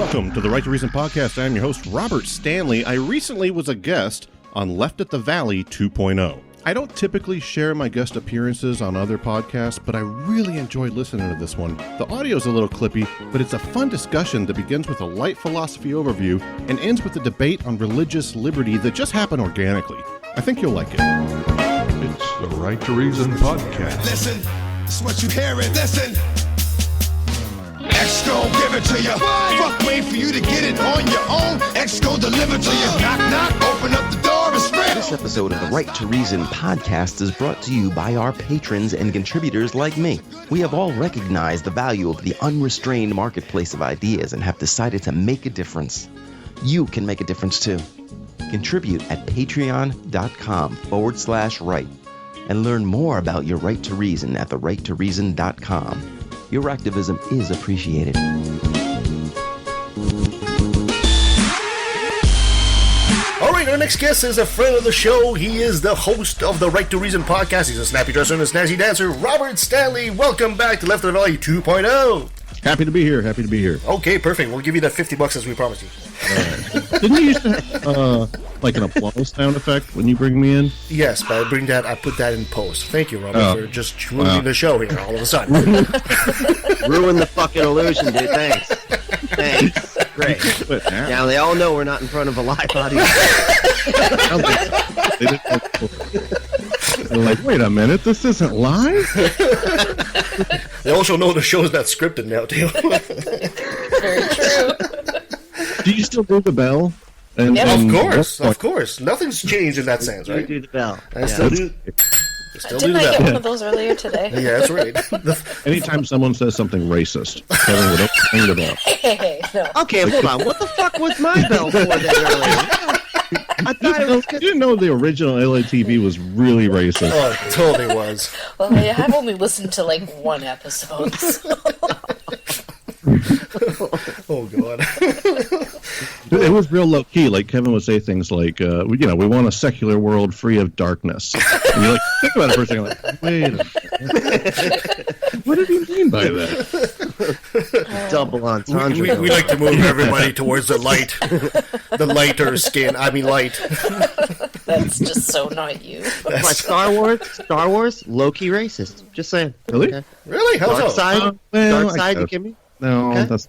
Welcome to the Right to Reason podcast. I'm your host, Robert Stanley. I recently was a guest on Left at the Valley 2.0. I don't typically share my guest appearances on other podcasts, but I really enjoyed listening to this one. The audio is a little clippy, but it's a fun discussion that begins with a light philosophy overview and ends with a debate on religious liberty that just happened organically. I think you'll like it. It's the Right to Reason podcast. Listen, it's what you hearing. Listen. X gon' give it to you. Fuck, wait for you to get it on your own. X gon' deliver to you. Knock, knock, open up the door, it's real. This episode of the Right to Reason podcast is brought to you by our patrons and contributors like me. We have all recognized the value of the unrestrained marketplace of ideas and have decided to make a difference. You can make a difference too. Contribute at patreon.com/right and learn more about your right to reason at therighttoreason.com. Your activism is appreciated. All right, our next guest is a friend of the show. He is the host of the Right to Reason podcast. He's a snappy dresser and a snazzy dancer. Robert Stanley, welcome back to Left of the Valley 2.0. Happy to be here. Happy to be here. Okay, perfect. We'll give you that $50 as we promised you. Didn't you used to have, like an applause sound effect when you bring me in? Yes, but I put that in post. Thank you, Robert, for just ruining the show here all of a sudden. Ruin the fucking illusion, dude. Thanks. Great. Now they all know we're not in front of a live audience. They're like, wait a minute, this isn't live? They also know the show's not scripted now, too. Very true. Do you still do the bell? Of course. Nothing's changed in that sense, right? Do the bell. I still do. Didn't I get one of those earlier today? Yeah, that's right. Anytime someone says something racist, Kevin would ring the bell. Hey, no. Okay, hold on. What the fuck was my bell for then earlier? I thought it was You didn't know the original LATV was really racist. Oh, it totally was. Well, I've only listened to like one episode. So. Oh, God. It was real low key. Like Kevin would say things like, we want a secular world free of darkness. And you like think about it for a second, like, wait a minute. What did he mean by that? double entendre. We like to move everybody towards the light, the lighter skin. I mean, light. That's just so not you. Like Star Wars, low-key racist. Just saying. Really? Okay. Really? How Dark so? side, Well, dark side, you give me? No, Okay. that's...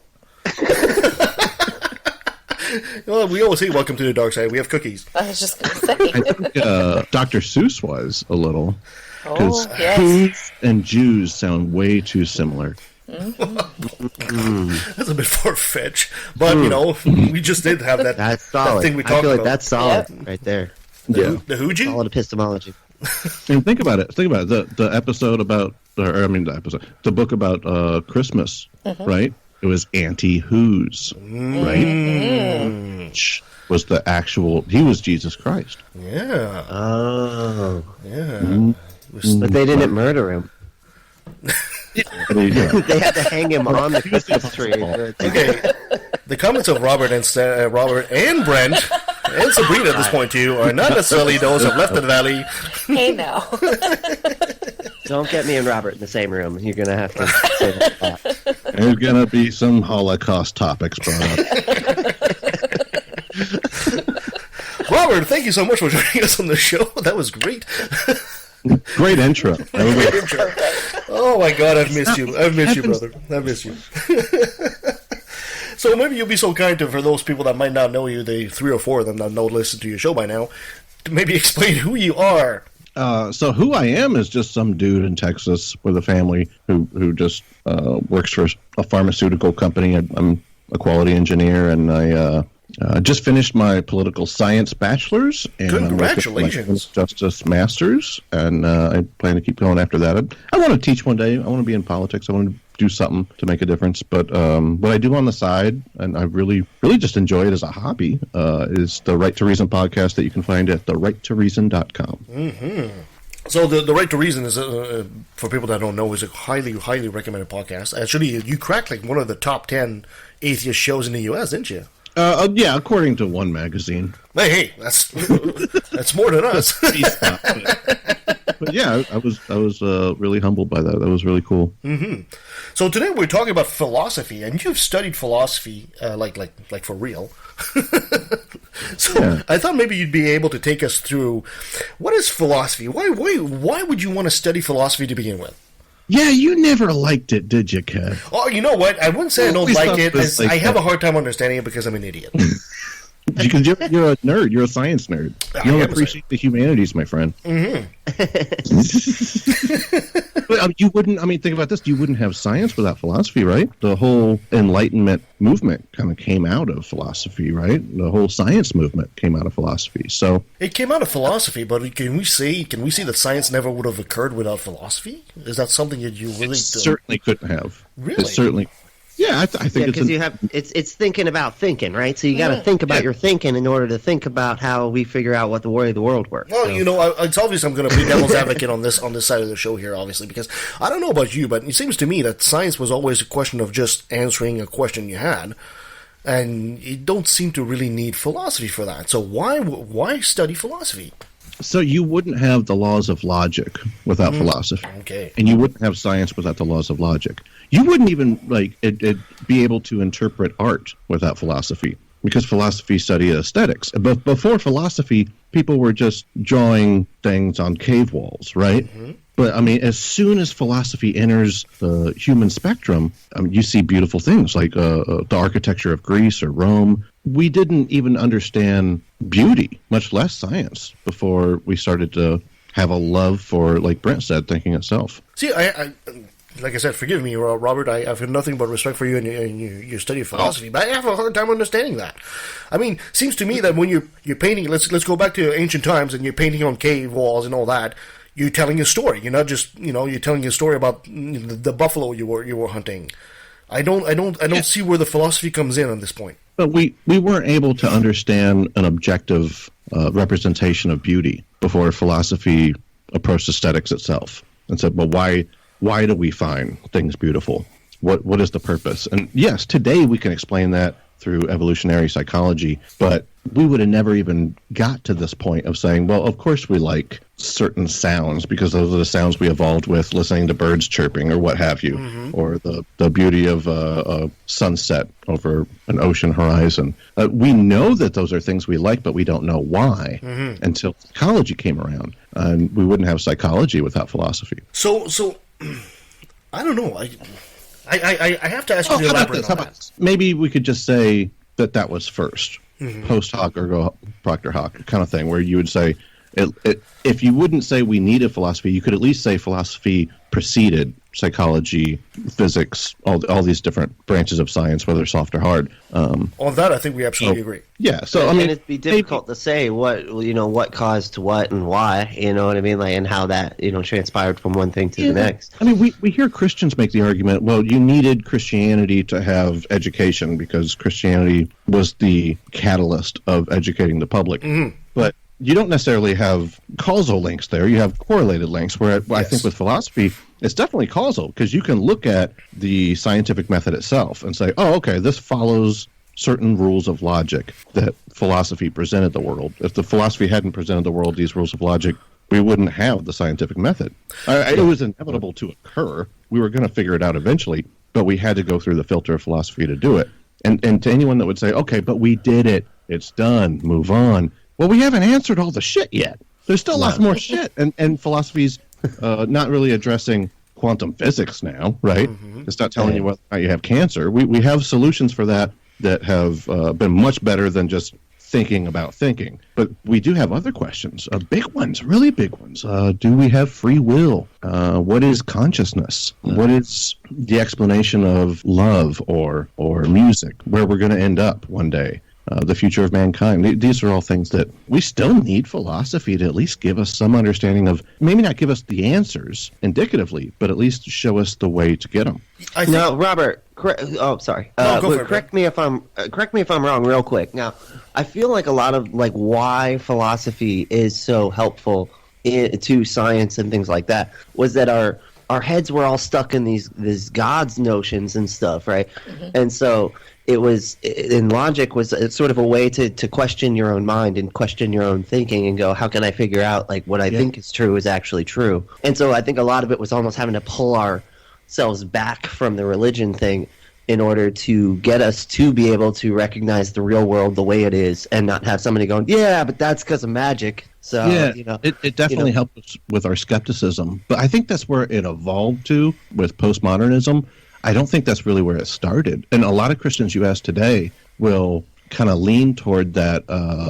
Well, we always say welcome to the dark side. We have cookies. I was just going to I say. think Dr. Seuss was a little. Oh, yes. Foods and Jews sound way too similar. That's a bit far-fetched. But, we just did have that, That's solid. that thing we I talked feel like about. that's solid right there. Yeah. The Hooji? Solid epistemology. And think about it. The episode about, the book about Christmas, right? It was anti-Who's, right? Which was the actual, he was Jesus Christ. Yeah. Oh. Yeah. But they didn't murder him. They had to hang him on the Christmas tree. Okay. The comments of Robert and Brent and Sabrina at this point, too, are not necessarily those of Left of the Valley. Hey, now. Don't get me and Robert in the same room. You're going to have to say that. There's going to be some Holocaust topics brought up. Robert, thank you so much for joining us on the show. That was great. Great intro. Great intro. Oh, my God, I've missed you. I've missed you, brother. I've missed you. So maybe you'll be so kind to, for those people that might not know you, the 3 or 4 of them that know listen to your show by now, to maybe explain who you are. So who I am is just some dude in Texas with a family who just works for a pharmaceutical company. I'm a quality engineer, and I just finished my political science bachelor's. And Congratulations. I'm justice master's, and I plan to keep going after that. I want to teach one day. I want to be in politics. I want to do something to make a difference. But what I do on the side, and I really just enjoy it as a hobby, is the Right to Reason podcast that you can find at therighttoreason.com. Mm-hmm. So the Right to Reason is, for people that don't know, is a highly, highly recommended podcast. Actually, you cracked like one of the top 10 atheist shows in the U.S., didn't you? Yeah, according to one magazine. Hey, that's more than us. But yeah, I was really humbled by that. That was really cool. Mm-hmm. So today we're talking about philosophy, and you've studied philosophy like for real. So yeah. I thought maybe you'd be able to take us through what is philosophy. Why would you want to study philosophy to begin with? Yeah, you never liked it, did you, Kev? Oh, you know what? I wouldn't say I don't like it. I have a hard time understanding it because I'm an idiot. Because you're a nerd. You're a science nerd. You don't appreciate the humanities, my friend. Mm-hmm. But you wouldn't. I mean, think about this. You wouldn't have science without philosophy, right? The whole Enlightenment movement kind of came out of philosophy, right? The whole science movement came out of philosophy. So it came out of philosophy, but can we say that science never would have occurred without philosophy? Is that something that you really certainly couldn't have? Really? It certainly. Yeah, I think because you have it's thinking about thinking, right? So you got to think about your thinking in order to think about how we figure out what the way the world works. Well, so. It's obvious I'm going to play devil's advocate on this side of the show here, obviously, because I don't know about you, but it seems to me that science was always a question of just answering a question you had, and you don't seem to really need philosophy for that. So why study philosophy? So you wouldn't have the laws of logic without philosophy. Okay. And you wouldn't have science without the laws of logic. You wouldn't even be able to interpret art without philosophy, because philosophy studied aesthetics. But before philosophy, people were just drawing things on cave walls, right? Mm-hmm. But I mean, as soon as philosophy enters the human spectrum, you see beautiful things like the architecture of Greece or Rome. We didn't even understand beauty, much less science, before we started to have a love for, like Brent said, thinking itself. See, I like I said, forgive me, Robert, I have nothing but respect for you and your study of philosophy, but I have a hard time understanding that. I mean, seems to me that when you're painting, let's go back to ancient times, and you're painting on cave walls and all that, you're telling a story. You're not just, you're telling a story about the buffalo you were hunting. I don't see where the philosophy comes in on this point. But we weren't able to understand an objective representation of beauty before philosophy approached aesthetics itself and said, well, why do we find things beautiful? What is the purpose? And yes, today we can explain that through evolutionary psychology, but we would have never even got to this point of saying, well, of course we like certain sounds because those are the sounds we evolved with, listening to birds chirping or what have you, or the beauty of a sunset over an ocean horizon. We know that those are things we like, but we don't know why until psychology came around. And we wouldn't have psychology without philosophy. So I don't know. I have to ask you to elaborate on that. Maybe we could just say that was first, post hoc ergo proctor hoc kind of thing, where you would say, if you wouldn't say we needed philosophy, you could at least say philosophy preceded psychology, physics, all these different branches of science, whether soft or hard. On that, I think we absolutely agree. Yeah, so and it'd be difficult to say what caused what and why, you know what I mean, and how that transpired from one thing to the next. I mean, we hear Christians make the argument, well, you needed Christianity to have education because Christianity was the catalyst of educating the public, but you don't necessarily have causal links there. You have correlated links, where I think with philosophy, it's definitely causal, because you can look at the scientific method itself and say, oh, okay, this follows certain rules of logic that philosophy presented the world. If the philosophy hadn't presented the world these rules of logic, we wouldn't have the scientific method. It was inevitable to occur. We were going to figure it out eventually, but we had to go through the filter of philosophy to do it. And to anyone that would say, okay, but we did it, it's done, move on. Well, we haven't answered all the shit yet. There's still lots more shit. And philosophy's not really addressing quantum physics now, right? It's not telling you whether or not you have cancer. We have solutions for that have been much better than just thinking about thinking. But we do have other questions, big ones, really big ones. Do we have free will? What is consciousness? What is the explanation of love or music? Where we're going to end up one day? The future of mankind. These are all things that we still need philosophy to at least give us some understanding of, maybe not give us the answers indicatively, but at least show us the way to get them. Now, Robert, sorry. Correct me if I'm wrong real quick. Now, I feel like a lot of why philosophy is so helpful to science and things like that was that our heads were all stuck in these God's notions and stuff, right? And so it was, and logic was sort of a way to question your own mind and question your own thinking and go, how can I figure out like what I think is true is actually true? And so I think a lot of it was almost having to pull ourselves back from the religion thing in order to get us to be able to recognize the real world the way it is and not have somebody going, yeah, but that's because of magic. So, it definitely helped us with our skepticism. But I think that's where it evolved to with postmodernism. I don't think that's really where it started. And a lot of Christians you ask today will kind of lean toward that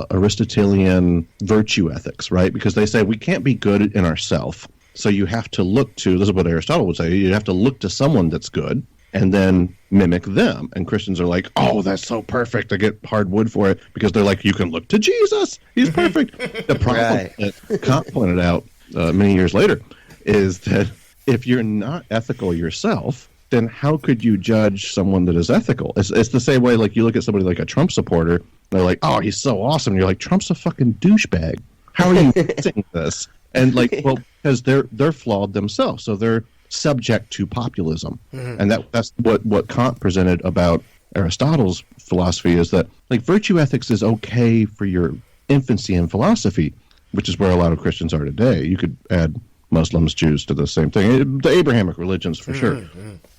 Aristotelian virtue ethics, right? Because they say we can't be good in ourselves. So you have to look to, this is what Aristotle would say, you have to look to someone that's good and then mimic them. And Christians are like, oh, that's so perfect. I get hard wood for it because they're like, you can look to Jesus. He's perfect. The problem that Kant pointed out many years later is that if you're not ethical yourself, then how could you judge someone that is ethical? It's the same way, like, you look at somebody like a Trump supporter, they're like, oh, he's so awesome. And you're like, Trump's a fucking douchebag. How are you saying this? And like, well, because they're flawed themselves. So they're subject to populism. And that's what Kant presented about Aristotle's philosophy, is that like virtue ethics is okay for your infancy in philosophy, which is where a lot of Christians are today. You could add Muslims, Jews to the same thing, the Abrahamic religions for sure.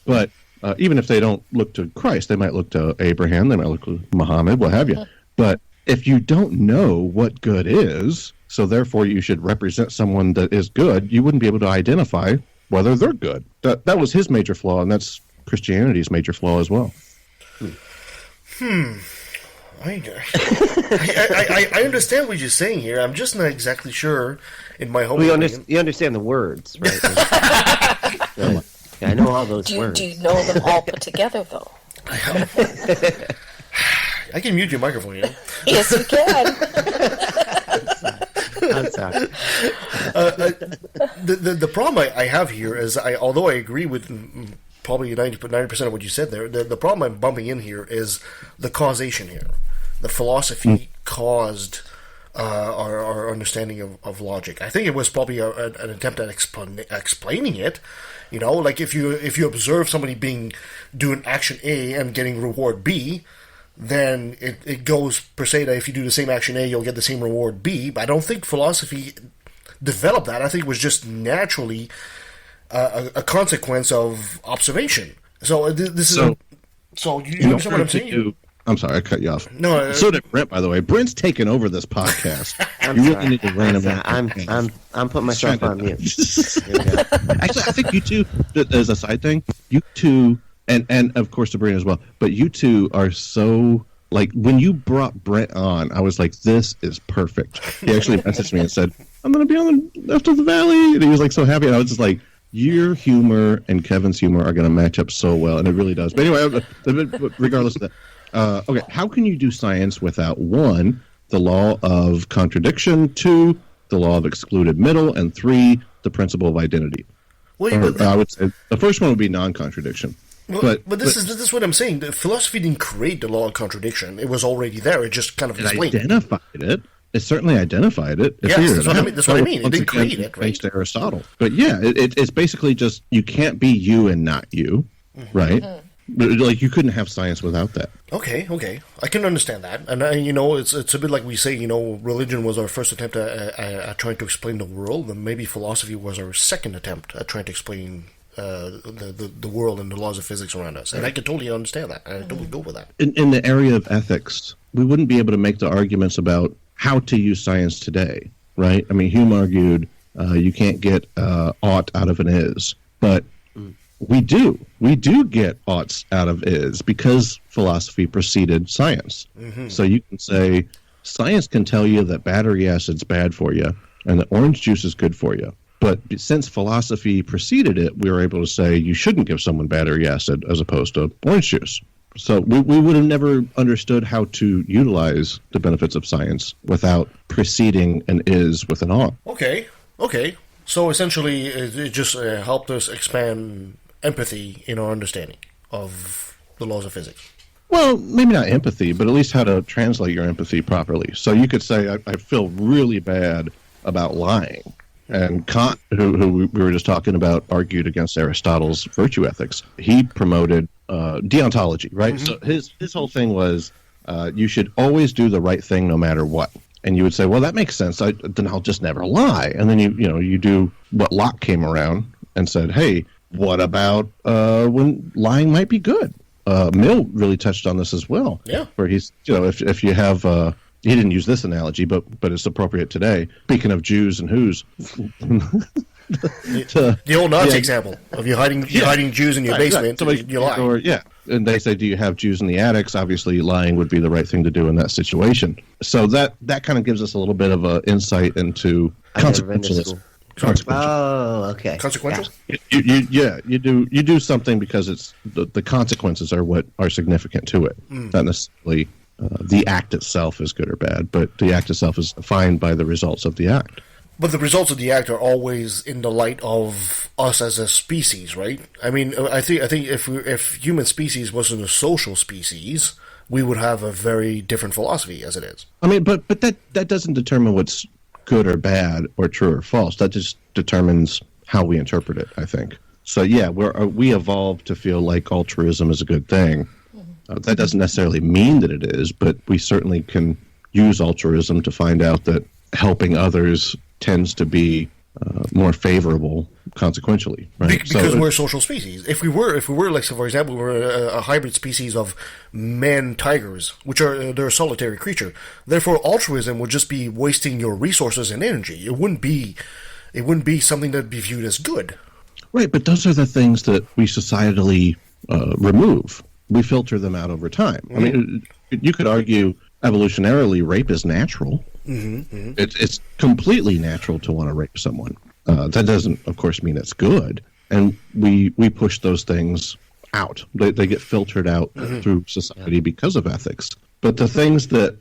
But even if they don't look to Christ, they might look to Abraham, they might look to Muhammad, what have you. But if you don't know what good is, so therefore you should represent someone that is good, you wouldn't be able to identify whether they're good. That was his major flaw, and that's Christianity's major flaw as well. I understand what you're saying here. I'm just not exactly sure in my home. You understand the words, right? Right. Yeah, I know all those words. Do you know them all put together, though? I can mute your microphone, you know? Yes, you can. I'm sorry. The problem I have here is, although I agree with probably 90% of what you said there, the problem I'm bumping in here is the causation here. The philosophy caused our understanding of logic. I think it was probably an attempt at explaining it. You know, like if you observe somebody doing action A and getting reward B, then it goes per se that if you do the same action A, you'll get the same reward B. But I don't think philosophy developed that. I think it was just naturally a consequence of observation. So this is. So you understand what I'm saying? I'm sorry, I cut you off. No, so did Brent, by the way. Brent's taken over this podcast. You really need to rein him in. I'm putting myself on mute. Actually, I think you two, as a side thing, you two, and of course Sabrina as well, but you two are so, like, when you brought Brent on, I was like, this is perfect. He actually messaged me and said, I'm going to be on the left of the valley. And he was like so happy. And I was just like, your humor and Kevin's humor are going to match up so well. And it really does. But anyway, regardless of that. Okay, how can you do science without, 1, the law of contradiction, 2, the law of excluded middle, and 3, the principle of identity? I would say the first one would be non-contradiction. But this is what I'm saying. The philosophy didn't create the law of contradiction. It was already there. It just kind of explained it. Identified it. It certainly identified it. Yes, that's what I mean. It didn't create it, right? Thanks to Aristotle. But yeah, it's basically just, you can't be you and not you, right? But, like, you couldn't have science without that. Okay. I can understand that. And, it's a bit like we say, religion was our first attempt at trying to explain the world, and maybe philosophy was our second attempt at trying to explain the world and the laws of physics around us. And I can totally understand that. I totally go with that. In the area of ethics, we wouldn't be able to make the arguments about how to use science today, right? I mean, Hume argued you can't get ought out of an is, but we do get oughts out of is because philosophy preceded science. So you can say science can tell you that battery acid's bad for you and that orange juice is good for you. But since philosophy preceded it, we were able to say you shouldn't give someone battery acid as opposed to orange juice. So we would have never understood how to utilize the benefits of science without preceding an is with an ought. Okay. So essentially, it just helped us expand empathy in our understanding of the laws of physics. Well, maybe not empathy, but at least how to translate your empathy properly. So you could say, I feel really bad about lying, And Kant, who we were just talking about, argued against Aristotle's virtue ethics. He promoted deontology, right? So his whole thing was you should always do the right thing no matter what. And you would say, well, that makes sense. Then I'll just never lie. And then you do what Locke came around and said, hey, what about when lying might be good? Mill really touched on this as well. Yeah. Where he's, if you have, he didn't use this analogy, but it's appropriate today. Speaking of Jews and who's. The old Nazi example of you hiding Jews in your basement, and you lie. Or, and they say, do you have Jews in the attics? Obviously, lying would be the right thing to do in that situation. So that kind of gives us a little bit of an insight into consequentialism. Oh, okay. Consequential? You do something because it's the consequences are what are significant to it. Not necessarily the act itself is good or bad, but the act itself is defined by the results of the act. But the results of the act are always in the light of us as a species, right? I mean, I think if human species wasn't a social species, we would have a very different philosophy as it is. I mean, but that doesn't determine what's good or bad or true or false. That just determines how we interpret it, I think. So yeah, we evolved to feel like altruism is a good thing. That doesn't necessarily mean that it is, but we certainly can use altruism to find out that helping others tends to be more favorable consequentially, right? Because we're a social species. If we were like, so for example, we're a hybrid species of man tigers, which they're a solitary creature. Therefore, altruism would just be wasting your resources and energy. It wouldn't be something that'd be viewed as good. Right, but those are the things that we societally remove. We filter them out over time. I mean, you could argue evolutionarily rape is natural. It's completely natural to want to rape someone. That doesn't, of course, mean it's good. And we push those things out. They get filtered out through society because of ethics. But the things that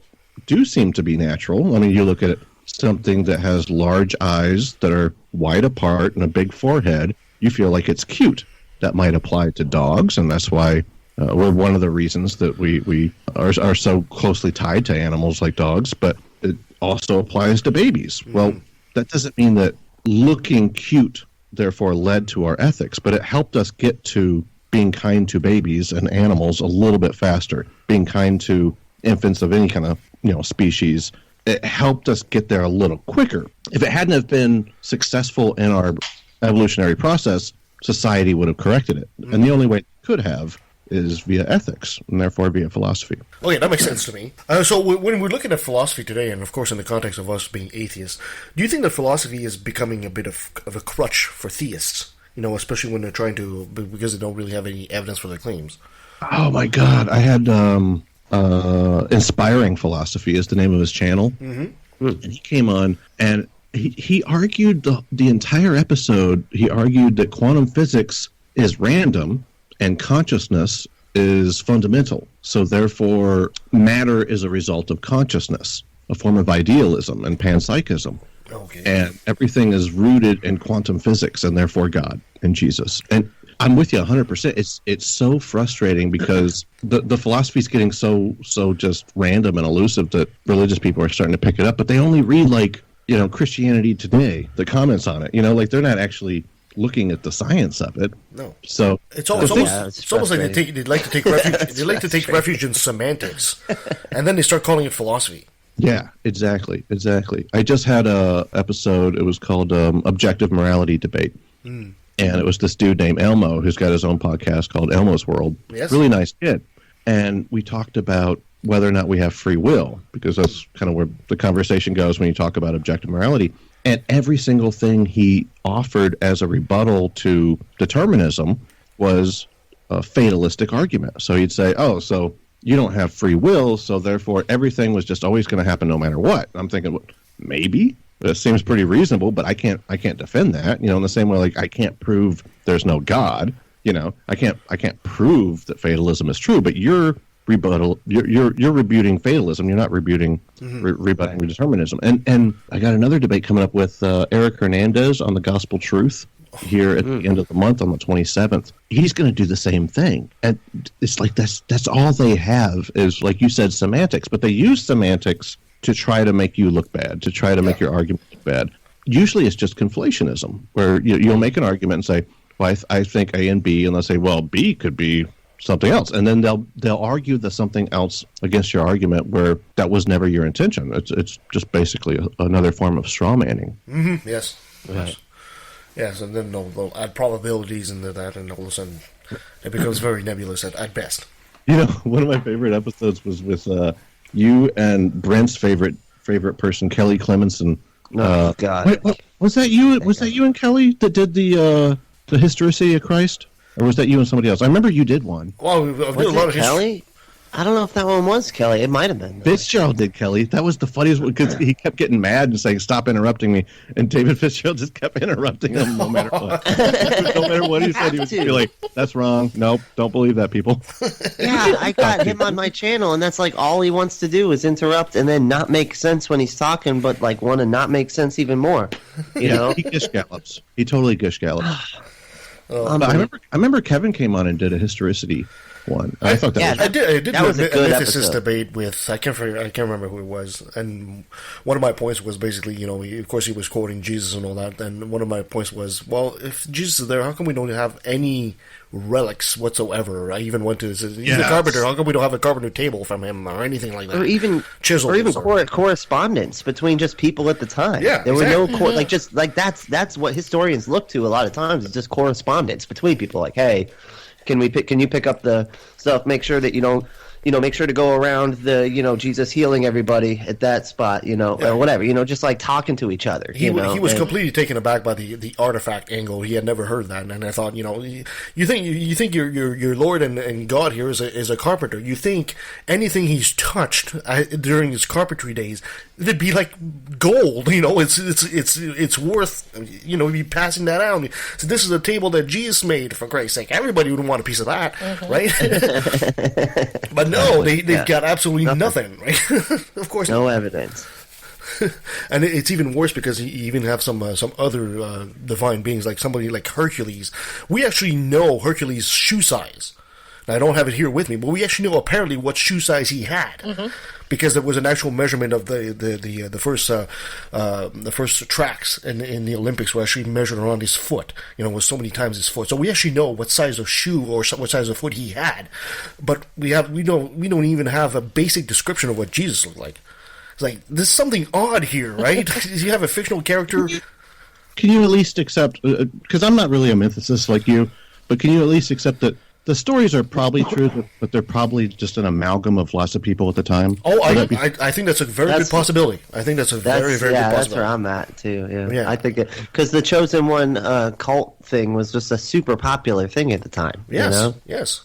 do seem to be natural, I mean, you look at something that has large eyes that are wide apart and a big forehead, you feel like it's cute. That might apply to dogs, and that's why we're one of the reasons that we are so closely tied to animals like dogs, but it also applies to babies. Well, that doesn't mean that looking cute therefore led to our ethics, but it helped us get to being kind to babies and animals a little bit faster, being kind to infants of any kind of species. It helped us get there a little quicker. If it hadn't have been successful in our evolutionary process, society would have corrected it. And the only way it could have is via ethics, and therefore via philosophy. Okay, that makes sense to me. So when we're looking at philosophy today, and of course in the context of us being atheists, do you think that philosophy is becoming a bit of a crutch for theists? Especially when they're trying to, because they don't really have any evidence for their claims. Oh my God, I had Inspiring Philosophy is the name of his channel, and he came on and he argued the entire episode. He argued that quantum physics is random and consciousness is fundamental. So therefore, matter is a result of consciousness, a form of idealism and panpsychism. Okay. And everything is rooted in quantum physics and therefore God and Jesus. And I'm with you 100%. It's so frustrating because the philosophy is getting so just random and elusive that religious people are starting to pick it up, but they only read Christianity Today, the comments on it. They're not actually looking at the science of it. No. So it's almost like they like to take refuge. They like to take refuge in semantics, and then they start calling it philosophy. Yeah, exactly. I just had a episode. It was called Objective Morality Debate, and it was this dude named Elmo who's got his own podcast called Elmo's World. Yes. Really nice kid, and we talked about whether or not we have free will, because that's kind of where the conversation goes when you talk about objective morality. And every single thing he offered as a rebuttal to determinism was a fatalistic argument. So he'd say, so you don't have free will, so therefore everything was just always going to happen no matter what. I'm thinking, well, maybe. That seems pretty reasonable, but I can't defend that. In the same way, like I can't prove there's no God. I can't prove that fatalism is true, but you're rebuting fatalism. You're not rebutting determinism. And I got another debate coming up with Eric Hernandez on the Gospel Truth here at the end of the month on the 27th. He's going to do the same thing. And it's like that's all they have is, like you said, semantics. But they use semantics to try to make you look bad, to try to make your argument look bad. usually it's just conflationism, where you'll make an argument and say, well, I think A and B, and they'll say, well, B could be something else, and then they'll argue the something else against your argument where that was never your intention. It's just basically another form of straw manning. Mm-hmm. Yes. Right. Yes, and then they'll add probabilities into that, and all of a sudden it becomes very nebulous at best. One of my favorite episodes was with you and Brent's favorite person, Kelly Clemenson. Oh God! Wait, was that you? Was that you and Kelly that did the Historicity of Christ, or was that you and somebody else? I remember you did one. Well, I've done a lot of Kelly? I don't know if that one was Kelly. It might have been. Fitzgerald did Kelly. That was the funniest one because he kept getting mad and saying, "Stop interrupting me," and David Fitzgerald just kept interrupting him no matter what. No matter what he said, he would be like, "That's wrong. Nope, don't believe that, people." Yeah, I got him on my channel, and that's like all he wants to do is interrupt and then not make sense when he's talking, but like want to not make sense even more. You know, he gish gallops. He totally gish gallops. I remember Kevin came on and did a historicity one. I thought that was I did that was a good mythicist episode. debate with I can't remember who it was, and one of my points was basically of course he was quoting Jesus and all that, and one of my points was, well, if Jesus is there, how come we don't have any relics whatsoever? I even went to he's a carpenter. How come we don't have a carpenter table from him or anything like that? Or even chisels, or even correspondence between just people at the time. Yeah, there were exactly. no that's what historians look to a lot of times. It's just correspondence between people. Like, hey, can you pick up the stuff? Make sure that you don't. Make sure to go around the, Jesus healing everybody at that spot, or whatever, just like talking to each other. He was completely taken aback by the artifact angle. He had never heard that, and I thought, you think your Lord and God here is a carpenter. You think anything he's touched during his carpentry days, it'd be like gold. It's worth. Be passing that out. So this is a table that Jesus made, for Christ's sake. Everybody would want a piece of that, right? But no, they've got absolutely nothing, right? Of course, no evidence. And it's even worse because you even have some other divine beings, like somebody like Hercules. We actually know Hercules' shoe size. Now, I don't have it here with me, but we actually know apparently what shoe size he had, because there was an actual measurement of the first tracks in the Olympics were actually measured around his foot. Was so many times his foot. So we actually know what size of shoe or what size of foot he had, but we don't even have a basic description of what Jesus looked like. It's like there's something odd here, right? You have a fictional character. Can you at least accept? Because I'm not really a mythicist like you, but can you at least accept that the stories are probably true, but they're probably just an amalgam of lots of people at the time? Oh, I think that's a very good possibility. I think that's a very, very good possibility. That's where I'm at, too. Yeah. I think because the Chosen One cult thing was just a super popular thing at the time. Yes, yes.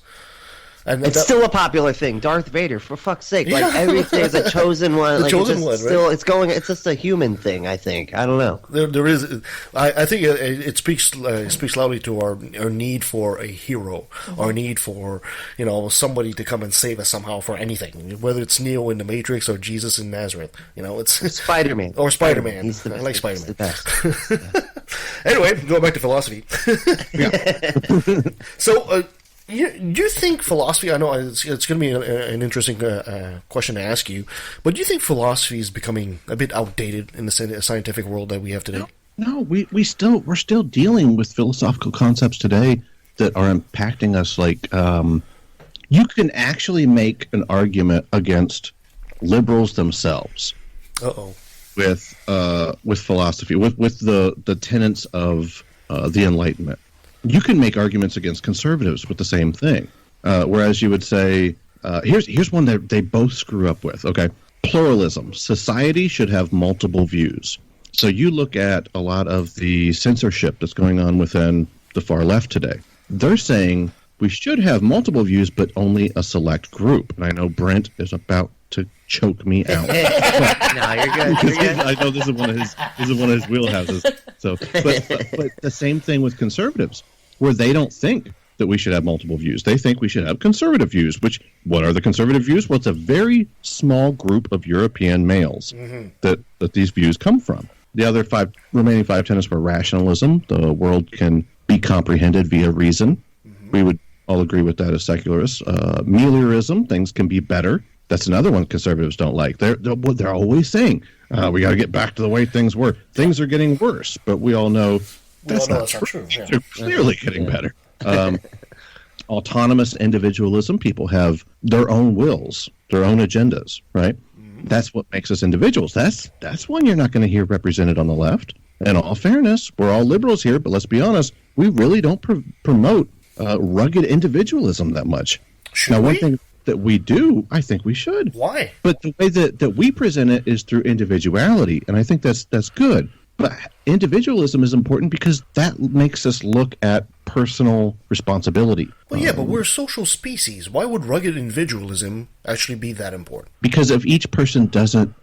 And it's still a popular thing. Darth Vader, for fuck's sake! Like everything is a chosen one. It's just a human thing. I think. I don't know. There is. I think it speaks loudly to our need for a hero, our need for somebody to come and save us somehow for anything, whether it's Neo in the Matrix or Jesus in Nazareth. It's Spider-Man or Spider-Man. He's the best. I like Spider-Man. He's the best. Anyway, going back to philosophy. So. Do you think philosophy, I know it's going to be an interesting question to ask you, but do you think philosophy is becoming a bit outdated in the scientific world that we have today? No, we're still dealing with philosophical concepts today that are impacting us. Like, you can actually make an argument against liberals themselves. With philosophy, with the tenets of the Enlightenment. You can make arguments against conservatives with the same thing. Whereas you would say, here's one that they both screw up with. Okay, pluralism. Society should have multiple views. So you look at a lot of the censorship that's going on within the far left today. They're saying we should have multiple views, but only a select group. And I know Brent is about to choke me out. No, you're good. I know this is one of his wheelhouses. So, but the same thing with conservatives, where they don't think that we should have multiple views. They think we should have conservative views. What are the conservative views? Well, it's a very small group of European males that these views come from. The other remaining five tenets were rationalism. The world can be comprehended via reason. We would all agree with that as secularists. Meliorism, things can be better. That's another one conservatives don't like. They're always saying, We got to get back to the way things were. Things are getting worse, but we all know that's not true. Yeah. They're clearly getting better. Autonomous individualism, people have their own wills, their own agendas, right? That's what makes us individuals. That's one you're not going to hear represented on the left. In all fairness, we're all liberals here, but let's be honest, we really don't promote rugged individualism that much. Should now, one we? thing that we do, I think we should. Why? But the way that we present it is through individuality, and I think that's good. But individualism is important because that makes us look at personal responsibility. Well, yeah, but we're a social species. Why would rugged individualism actually be that important? Because if each person doesn't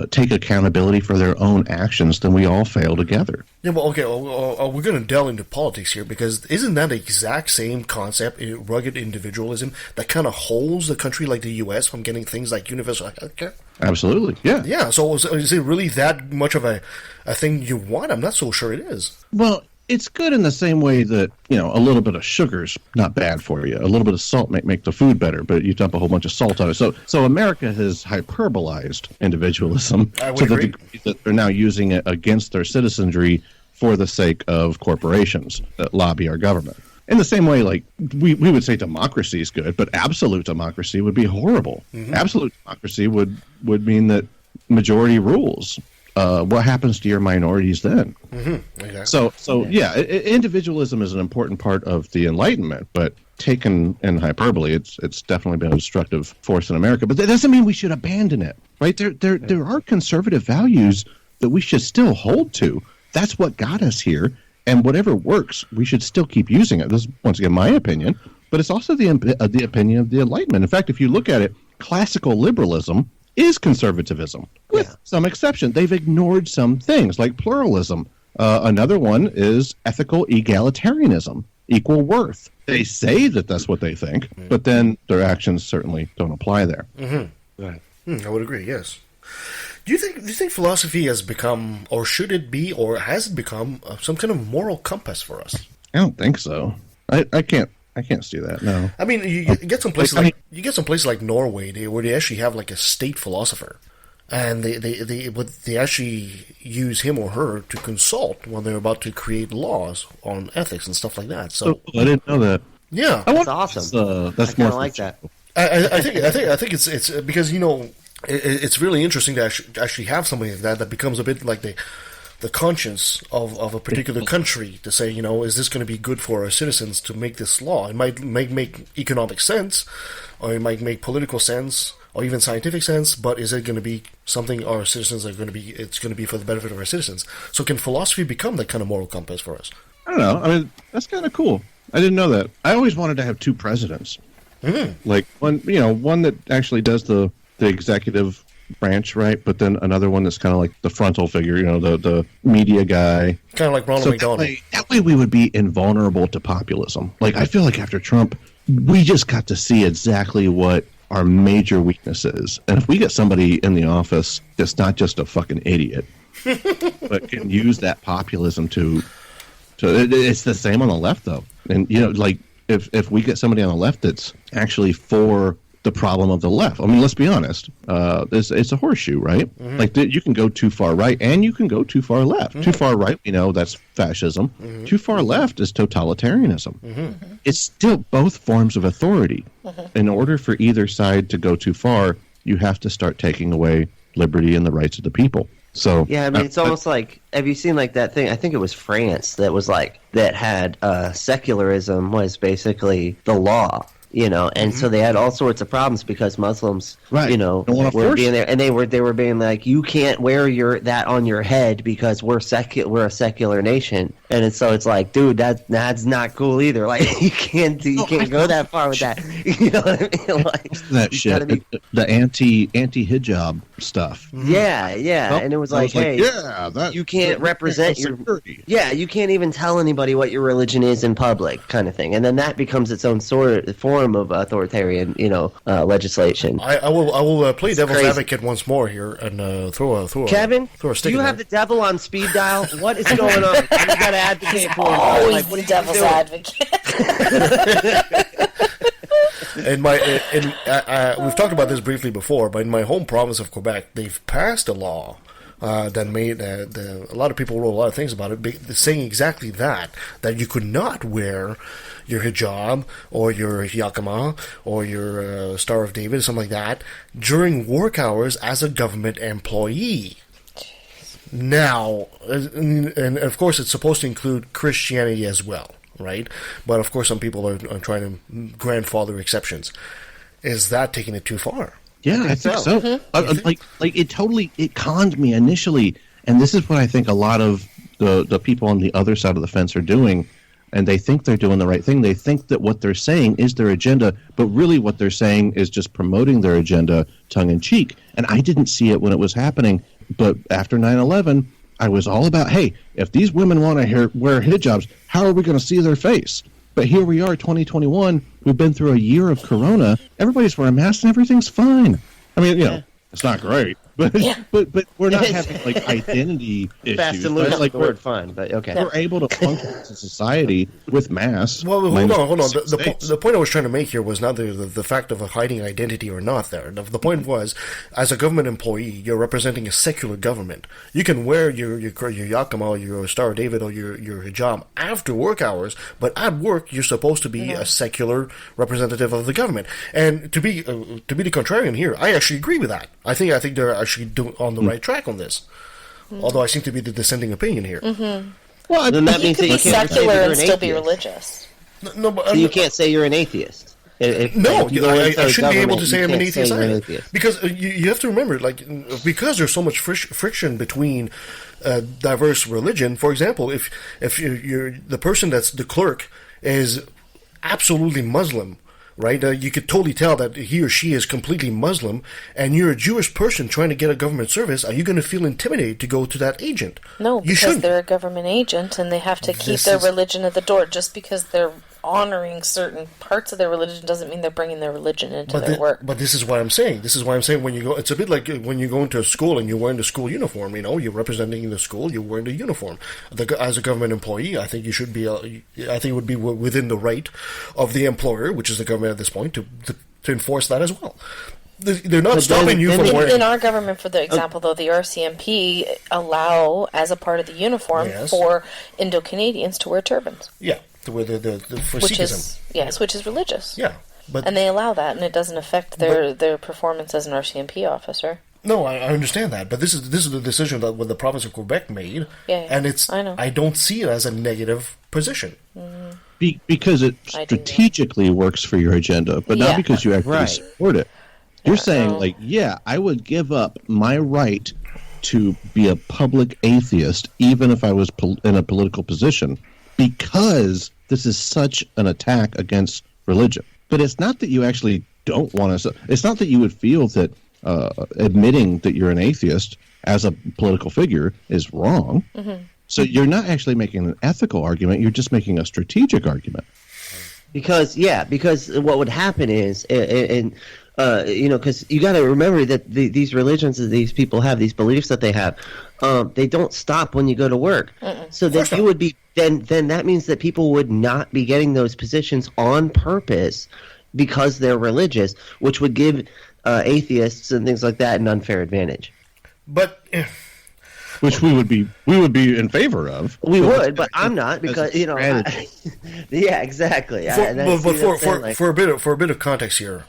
take accountability for their own actions, then we all fail together. Yeah, well, okay, we're going to delve into politics here, because isn't that the exact same concept, rugged individualism, that kind of holds the country like the U.S. from getting things like universal healthcare? Absolutely, yeah. Yeah, so is it really that much of a thing you want? I'm not so sure it is. Well, it's good in the same way that, a little bit of sugar's not bad for you. A little bit of salt might make the food better, but you dump a whole bunch of salt on it. So America has hyperbolized individualism to the degree that they're now using it against their citizenry for the sake of corporations that lobby our government. In the same way, like, we would say democracy is good, but absolute democracy would be horrible. Mm-hmm. Absolute democracy would mean that majority rules. What happens to your minorities then? Mm-hmm. Exactly. So yeah, individualism is an important part of the Enlightenment, but taken in hyperbole, it's definitely been a destructive force in America. But that doesn't mean we should abandon it, right? There are conservative values that we should still hold to. That's what got us here, and whatever works, we should still keep using it. This is, once again, my opinion, but it's also the opinion of the Enlightenment. In fact, if you look at it, classical liberalism is conservatism, with some exception. They've ignored some things like pluralism. Another one is ethical egalitarianism, equal worth. They say that that's what they think, but then their actions certainly don't apply there. Mm-hmm. Right. I would agree, yes. Do you think philosophy has become, or should it be, or has it become some kind of moral compass for us? I don't think so. I can't see that. No. I mean, you get some places like Norway, where they actually have like a state philosopher, and they actually use him or her to consult when they're about to create laws on ethics and stuff like that. So I didn't know that. Yeah, that's awesome. That's I kind of like that. I think it's because it's really interesting to actually have something like that becomes a bit like the conscience of a particular country, to say, is this going to be good for our citizens to make this law? It might make economic sense, or it might make political sense, or even scientific sense, but is it going to be something our citizens are going to be, it's going to be for the benefit of our citizens? So can philosophy become that kind of moral compass for us? I don't know. I mean, that's kind of cool. I didn't know that. I always wanted to have two presidents. Mm-hmm. Like one that actually does the executive branch, right? But then another one that's kind of like the frontal figure, the media guy. Kind of like Ronald McDonald. That way we would be invulnerable to populism. Like, I feel like after Trump, we just got to see exactly what our major weakness is. And if we get somebody in the office that's not just a fucking idiot, but can use that populism to it's the same on the left, though. And, like, if we get somebody on the left that's actually for the problem of the left. I mean, let's be honest. It's a horseshoe, right? Mm-hmm. Like, you can go too far right and you can go too far left. Mm-hmm. Too far right, that's fascism. Mm-hmm. Too far left is totalitarianism. Mm-hmm. It's still both forms of authority. Mm-hmm. In order for either side to go too far, you have to start taking away liberty and the rights of the people. So yeah, I mean, it's almost like, have you seen like that thing? I think it was France that was like, that had secularism was basically the law. And so they had all sorts of problems because Muslims, were being there, and they were being like, you can't wear that on your head because we're a secular nation, and so it's like, dude, that's not cool either. Like, you can't go that far with that. You know what I mean? Like, that shit, the anti-hijab stuff. Yeah, and it was like, hey, you can't represent your you can't even tell anybody what your religion is in public, kind of thing, and then that becomes its own sort of form of authoritarian, legislation. I will play devil's advocate once more here and throw Kevin, throw a stick. Do you have the devil on speed dial? What is going on? You got to advocate for him. Always the devil's advocate. We've talked about this briefly before, but in my home province of Quebec, they've passed a law that made a lot of people wrote a lot of things about it, saying exactly that you could not wear your hijab or your yakama or your Star of David, something like that, during work hours as a government employee. Now, and of course, it's supposed to include Christianity as well, right? But of course, some people are trying to grandfather exceptions. Is that taking it too far? Yeah, I think so. Mm-hmm. It conned me initially, and this is what I think a lot of the people on the other side of the fence are doing, and they think they're doing the right thing. They think that what they're saying is their agenda, but really what they're saying is just promoting their agenda tongue-in-cheek. And I didn't see it when it was happening, but after 9/11, I was all about, hey, if these women want to wear hijabs, how are we going to see their face? But here we are, 2021. We've been through a year of Corona. Everybody's wearing masks and everything's fine. I mean, it's not great, but we're not having like identity issues. Fast and loose, like the word fun, but okay. We're able to function as a society with masks. Well, hold on. The point I was trying to make here was not the fact of hiding identity or not. There, the point was, as a government employee, you're representing a secular government. You can wear your yakama, your Star of David, or your hijab after work hours, but at work you're supposed to be a secular representative of the government. And to be the contrarian here, I actually agree with that. I think they're actually on the right track on this. Although I seem to be the dissenting opinion here. Mm-hmm. Well, then that you means could that be secular and still be religious. No, but so you can't say you're an atheist. I shouldn't be able to say I'm an atheist either. Because you have to remember, because there's so much friction between diverse religion. For example, if you're the person that's the clerk is absolutely Muslim, right? You could totally tell that he or she is completely Muslim, and you're a Jewish person trying to get a government service. Are you going to feel intimidated to go to that agent? No, because they're a government agent, and they have to keep their religion at the door. Just because they're honoring certain parts of their religion doesn't mean they're bringing their religion into their work. But this is what I'm saying. When you go, it's a bit like when you go into a school and you're wearing the school uniform. You're representing the school. You're wearing the uniform. As a government employee, I think you should be. I think it would be within the right of the employer, which is the government at this point, to enforce that as well. They're not stopping you from wearing. In our government, for the example, though, the RCMP allow, as a part of the uniform, for Indo-Canadians to wear turbans. Yeah. For Sikhism. Which is religious. Yeah, and they allow that, and it doesn't affect their performance as an RCMP officer. No, I understand that, but this is the decision that the province of Quebec made, and I don't see it as a negative position. Mm-hmm. Because it strategically works for your agenda, but not because you actually support it. You're saying, I would give up my right to be a public atheist, even if I was in a political position, because this is such an attack against religion. But it's not that you actually don't want to. It's not that you would feel that admitting that you're an atheist as a political figure is wrong. Mm-hmm. So you're not actually making an ethical argument. You're just making a strategic argument. Because what would happen is, because you got to remember that these religions that these people have, these beliefs that they have, they don't stop when you go to work. So that you would be then that means that people would not be getting those positions on purpose because they're religious, which would give atheists and things like that an unfair advantage. But which we would be in favor of. We would, but I'm not, because yeah, exactly. For a bit of context here.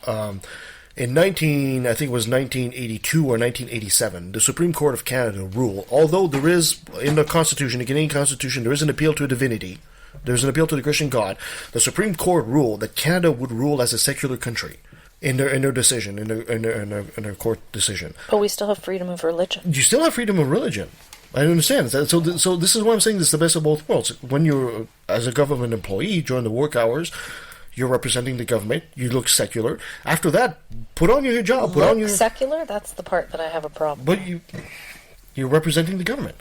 In 1982 or 1987, the Supreme Court of Canada ruled, although there is, in the Constitution, the Canadian Constitution, there is an appeal to divinity, there's an appeal to the Christian God, the Supreme Court ruled that Canada would rule as a secular country in their decision, in their court decision. But we still have freedom of religion. You still have freedom of religion. I understand. So this is why I'm saying this is the best of both worlds. When you're, as a government employee, during the work hours, you're representing the government. You look secular. After that, put on your hijab. Put on your secular. That's the part that I have a problem. But you're representing the government,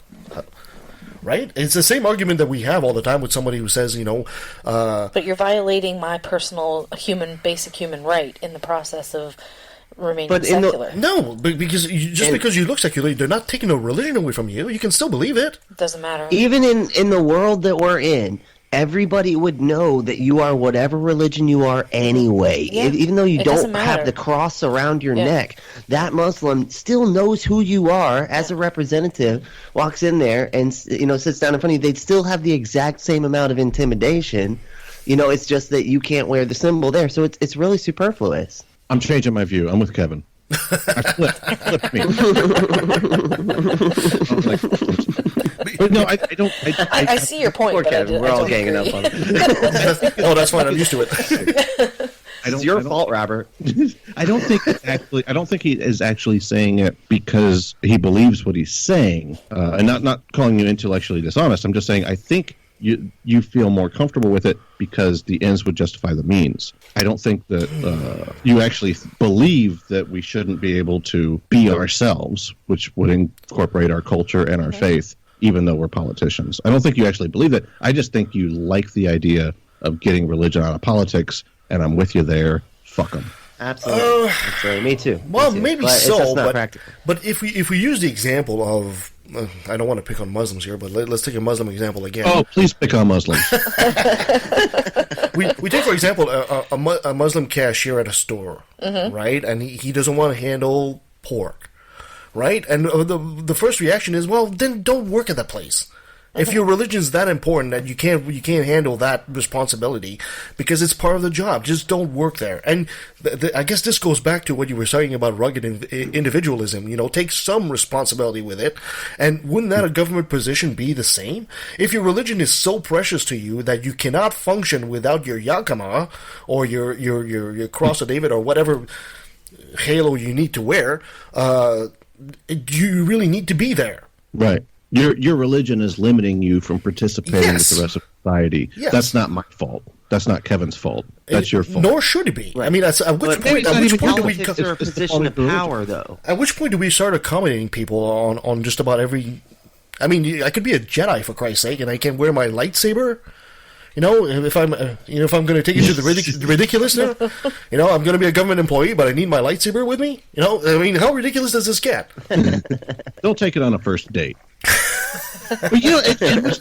right? It's the same argument that we have all the time with somebody who says, But you're violating my personal basic human right in the process of remaining secular. Because you look secular, they're not taking a religion away from you. You can still believe it. Doesn't matter. Even in the world that we're in, everybody would know that you are whatever religion you are anyway. Yeah. Even though you It don't doesn't have matter. the cross around your neck, that Muslim still knows who you are as a representative, walks in there and, sits down in front of you. They'd still have the exact same amount of intimidation. It's just that you can't wear the symbol there. So it's really superfluous. I'm changing my view. I'm with Kevin. Flip me. But no, I don't. I see your point, Poor but Kevin, we're all ganging up on him. Oh, that's fine. I'm used to it. It's your fault, Robert. I don't think he is actually saying it because he believes what he's saying, and not calling you intellectually dishonest. I'm just saying I think you feel more comfortable with it because the ends would justify the means. I don't think that you actually believe that we shouldn't be able to be ourselves, which would incorporate our culture and our faith, even though we're politicians. I don't think you actually believe it. I just think you like the idea of getting religion out of politics, and I'm with you there. Fuck them. Absolutely. Absolutely. Me too. Well, Me too. maybe But it's so, just not but practical. if we use the example of, I don't want to pick on Muslims here, but let's take a Muslim example again. Oh, please pick on Muslims. we take, for example, a Muslim cashier at a store, right? And he doesn't want to handle pork, right? And the first reaction is, well, then don't work at that place. If your religion's that important that you can't handle that responsibility because it's part of the job, just don't work there. And I guess this goes back to what you were saying about rugged individualism. Take some responsibility with it. And wouldn't that a government position be the same? If your religion is so precious to you that you cannot function without your yakama or your cross of David or whatever halo you need to wear, you really need to be there. Right. Your religion is limiting you from participating with the rest of society. Yes. That's not my fault. That's not Kevin's fault. That's your fault. Nor should it be. Right. I mean, at which point do we? Politics are a position of power, though. At which point do we start accommodating people on just about every? I mean, I could be a Jedi for Christ's sake, and I can wear my lightsaber. If I'm going to take it to the ridiculous now, I'm going to be a government employee, but I need my lightsaber with me. I mean, how ridiculous does this get? Don't take it on a first date. But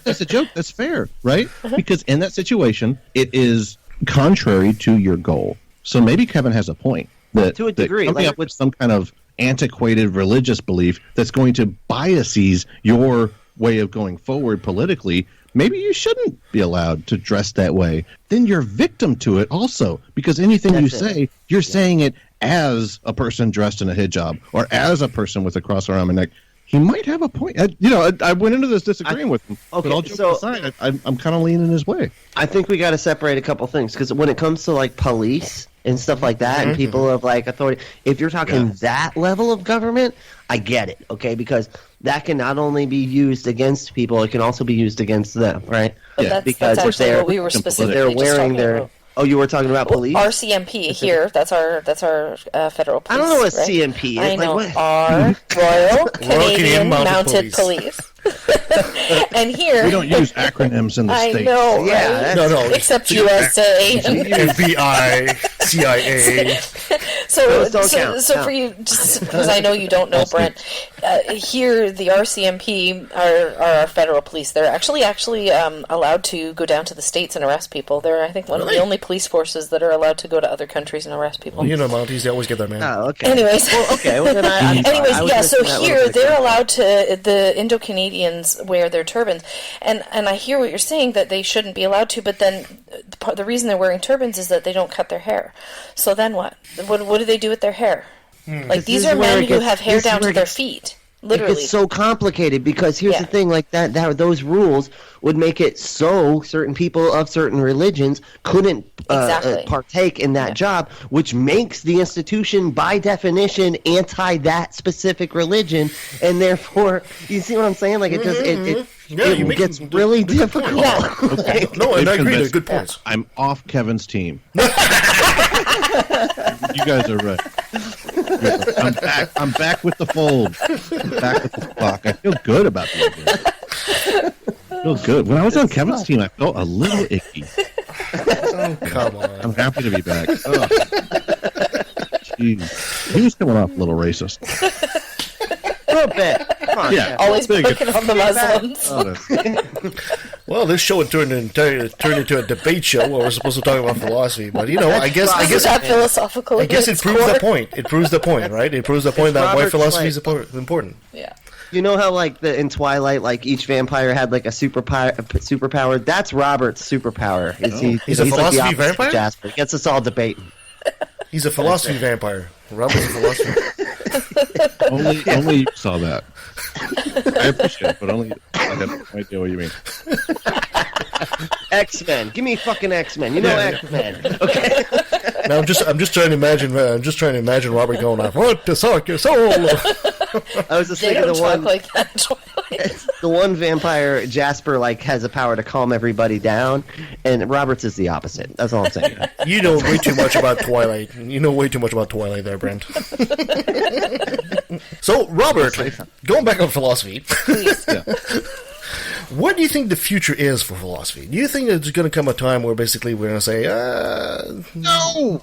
that's a joke. That's fair, right? Because in that situation, it is contrary to your goal. So maybe Kevin has a point that to a degree, coming up with some kind of antiquated religious belief that's going to biases your way of going forward politically. Maybe you shouldn't be allowed to dress that way. Then you're victim to it also, because anything you say, you're saying it as a person dressed in a hijab or as a person with a cross around my neck. He might have a point. I went into this disagreeing with him. Okay, but all jokes aside, I'm kind of leaning his way. I think we got to separate a couple things, because when it comes to like police and stuff like that, and people of like authority, if you're talking that level of government, I get it. Okay, because that can not only be used against people, it can also be used against them, right? But that's actually what we were specifically they're just wearing talking their. about. Oh, you were talking about police? RCMP here. That's our federal police. I don't know what right? CMP is. I know. Like, what? Our Royal Canadian Mounted Police. And here We don't use acronyms in the I States. know, Yeah, right? No. Except USA. FBI, CIA. So for you, just because I know you don't know, Brent, here the RCMP are our federal police. They're actually allowed to go down to the States and arrest people. They're, I think, one of the only police forces that are allowed to go to other countries and arrest people. Well, Mounties, they always get their man. Oh, okay. Anyways, Well, then so here they're allowed to, the Indo-Canadians wear their turbans, and I hear what you're saying, that they shouldn't be allowed to, but then the reason they're wearing turbans is that they don't cut their hair. So then what? What do they do with their hair? Like, these are men who have hair down to their feet. Literally. It's so complicated, because here's the thing, like that those rules would make it so certain people of certain religions couldn't partake in that job, which makes the institution by definition anti that specific religion, and therefore, you see what I'm saying? Like, it just it gets really difficult. Yeah. Okay. No, and I agree. They're good points. I'm off Kevin's team. You guys are right. I'm back with the fold. I'm back with the flock. I feel good about the idea. I feel good. When I was on Kevin's team, I felt a little icky. Oh, come on. I'm happy to be back. Oh. Jeez. He was coming off a little racist. A little bit. Come on. Yeah. Always picking on the Muslims. Well, this show turned into a debate show where we're supposed to talk about philosophy, but I guess that philosophical. I guess it proves the point. It proves the point, right? It proves the point that why philosophy is important. Yeah. You know how in Twilight, like each vampire had like a superpower. That's Robert's superpower. He's a philosophy like the vampire. Jasper. He gets us all debating. He's a philosophy vampire. Robert's a philosopher. only you saw that. I appreciate it, but only I have no idea what you mean. X-Men. Give me fucking X-Men. You know X-Men. Okay. Now I'm just trying to imagine. Robert going off. What to suck your soul? I was just They thinking don't the talk one. like that in Twilight. The one vampire, Jasper, like has a power to calm everybody down, and Roberts is the opposite. That's all I'm saying. You know way too much about Twilight. You know way too much about Twilight there, Brent. So, Robert, going back on philosophy, what do you think the future is for philosophy? Do you think there's going to come a time where basically we're going to say, No,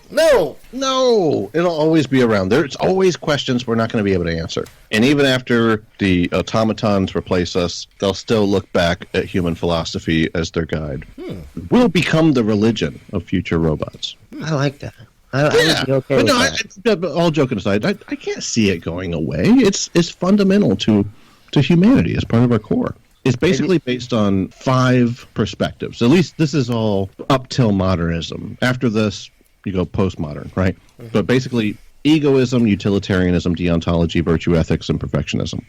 it'll always be around. There's always questions we're not going to be able to answer. And even after the automatons replace us, they'll still look back at human philosophy as their guide. We'll become the religion of future robots. I like that. I would be okay with that. But all joking aside, I can't see it going away. It's fundamental to humanity. It's part of our core. It's basically based on 5 perspectives. At least this is all up till modernism. After this, you go postmodern, right? Mm-hmm. But basically, egoism, utilitarianism, deontology, virtue ethics, and perfectionism.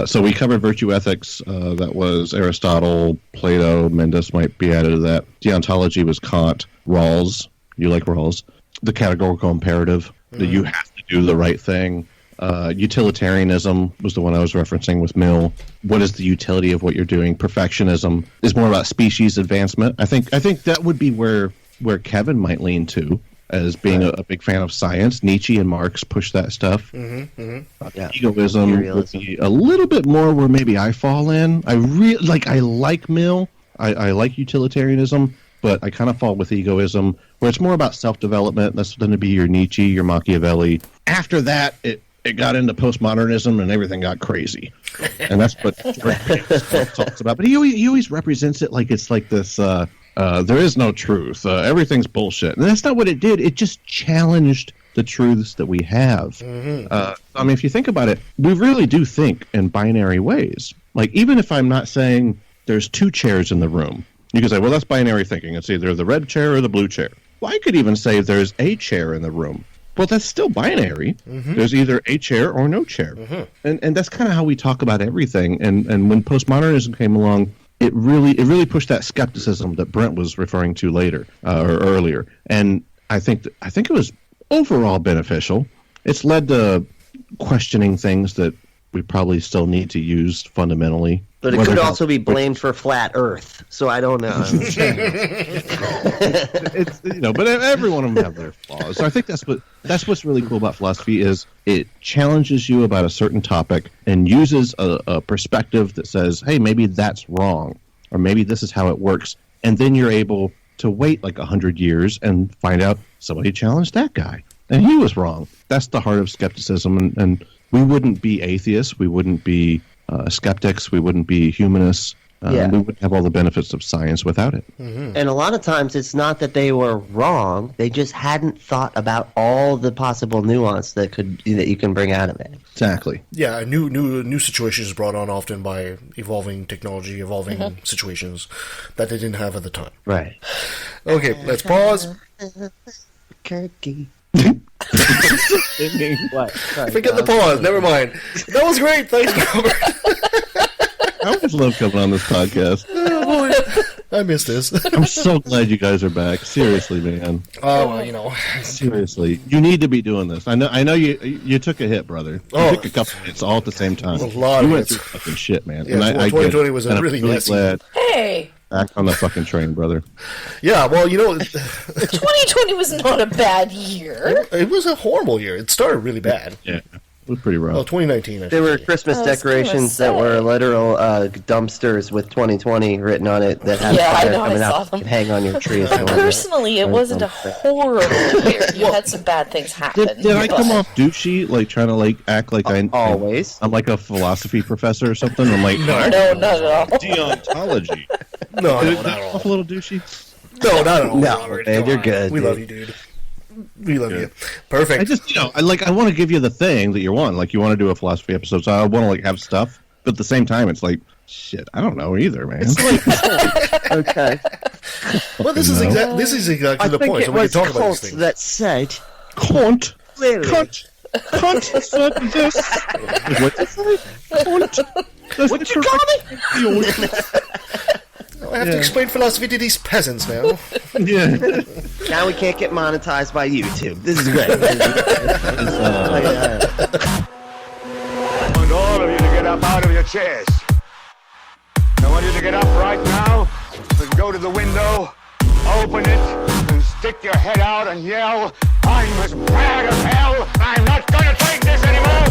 So we covered virtue ethics. That was Aristotle, Plato, Mendes might be added to that. Deontology was Kant, Rawls. You like Rawls. The categorical imperative, that you have to do the right thing. Utilitarianism was the one I was referencing with Mill. What is the utility of what you're doing? Perfectionism is more about species advancement. I think that would be where Kevin might lean to, as being a big fan of science. Nietzsche and Marx push that stuff. Egoism would be a little bit more where maybe I fall in. I like Mill. I like utilitarianism, but I kind of fall with egoism, where it's more about self-development. That's going to be your Nietzsche, your Machiavelli. After that, it got into postmodernism and everything got crazy. And that's what talks about. But he always represents it like it's like this, there is no truth. Everything's bullshit. And that's not what it did. It just challenged the truths that we have. I mean, if you think about it, we really do think in binary ways. Like, even if I'm not saying there's 2 chairs in the room, you can say, well, that's binary thinking. It's either the red chair or the blue chair. Well, I could even say there's a chair in the room. Well, that's still binary. There's either a chair or no chair. And that's kind of how we talk about everything. And when postmodernism came along, it really pushed that skepticism that Brent was referring to later or earlier. And I think it was overall beneficial. It's led to questioning things that we probably still need to use fundamentally. But it could also be blamed for flat Earth, so I don't know. It's, but every one of them have their flaws. So I think that's what's really cool about philosophy is it challenges you about a certain topic and uses a perspective that says, hey, maybe that's wrong, or maybe this is how it works, and then you're able to wait like 100 years and find out somebody challenged that guy, and he was wrong. That's the heart of skepticism, and we wouldn't be atheists, we wouldn't be skeptics, we wouldn't be humanists. We wouldn't have all the benefits of science without it. And a lot of times it's not that they were wrong, they just hadn't thought about all the possible nuance that you can bring out of it. Exactly. Yeah, new situations brought on often by evolving technology, evolving situations that they didn't have at the time. Right. Okay, let's pause. Kirky. What? Sorry, forget the pause. Never mind. That was great. Thanks, Robert. I always love coming on this podcast. Oh, boy. I missed this. I'm so glad you guys are back. Seriously, man. Oh, well, Seriously, you need to be doing this. I know you took a hit, brother. You took a couple hits all at the same time. A lot you of went hits. through fucking shit, man. Yeah, and I 2020 was and really I'm really messy. glad Hey! back on the fucking train, brother. Yeah, well, 2020 was not a bad year. It was a horrible year. It started really bad. Yeah. It was pretty rough. Well, 2019. There were Christmas decorations that were literal dumpsters with 2020 written on it that had fire coming out and hang on your tree. Personally, it wasn't a horrible year. You had some bad things happen. Did I come off douchey, like trying to act like I'm always? I'm like a philosophy professor or something. I'm like, no, not at all. Deontology. No, Did not that at all. off a little douchey? No, not at all, No, Robert. man, Come you're on. good, We dude. love you, dude. We love you. Perfect. I just, I want to give you the thing that you want. Like, you want to do a philosophy episode, so I want to, like, have stuff. But at the same time, it's like, shit, I don't know either, man. Okay. Well, this is exactly I the think point. it So we can was talk about Colt these things. that said, Cunt. Really? Cunt. Cunt said this. What did you say? Cunt. What you call me? I have to explain philosophy to these peasants now. Yeah. now we can't get monetized by YouTube. This is great. I want all of you to get up out of your chairs. I want you to get up right now and go to the window, open it, and stick your head out and yell, I'm as mad as hell, I'm not gonna take this anymore!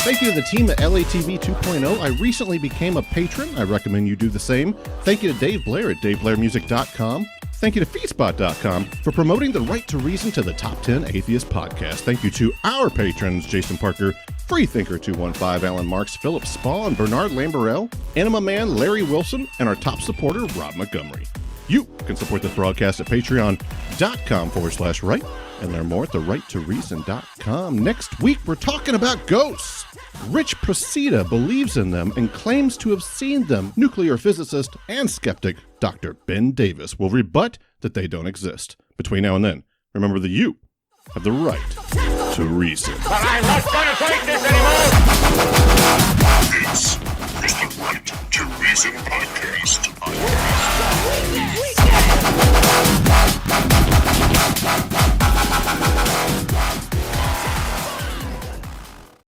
Thank you to the team at LATV 2.0. I recently became a patron. I recommend you do the same. Thank you to Dave Blair at DaveBlairMusic.com. Thank you to Feedspot.com for promoting the Right to Reason to the Top 10 Atheist podcast. Thank you to our patrons, Jason Parker, Freethinker215, Alan Marks, Philip Spall, and Bernard Lamberell, Anima Man, Larry Wilson, and our top supporter, Rob Montgomery. You can support this broadcast at patreon.com/right, and learn more at therighttoreason.com. Next week, we're talking about ghosts. Rich Procida believes in them and claims to have seen them. Nuclear physicist and skeptic Dr. Ben Davis will rebut that they don't exist. Between now and then, remember that you have the right to reason. But I'm not gonna take this anymore!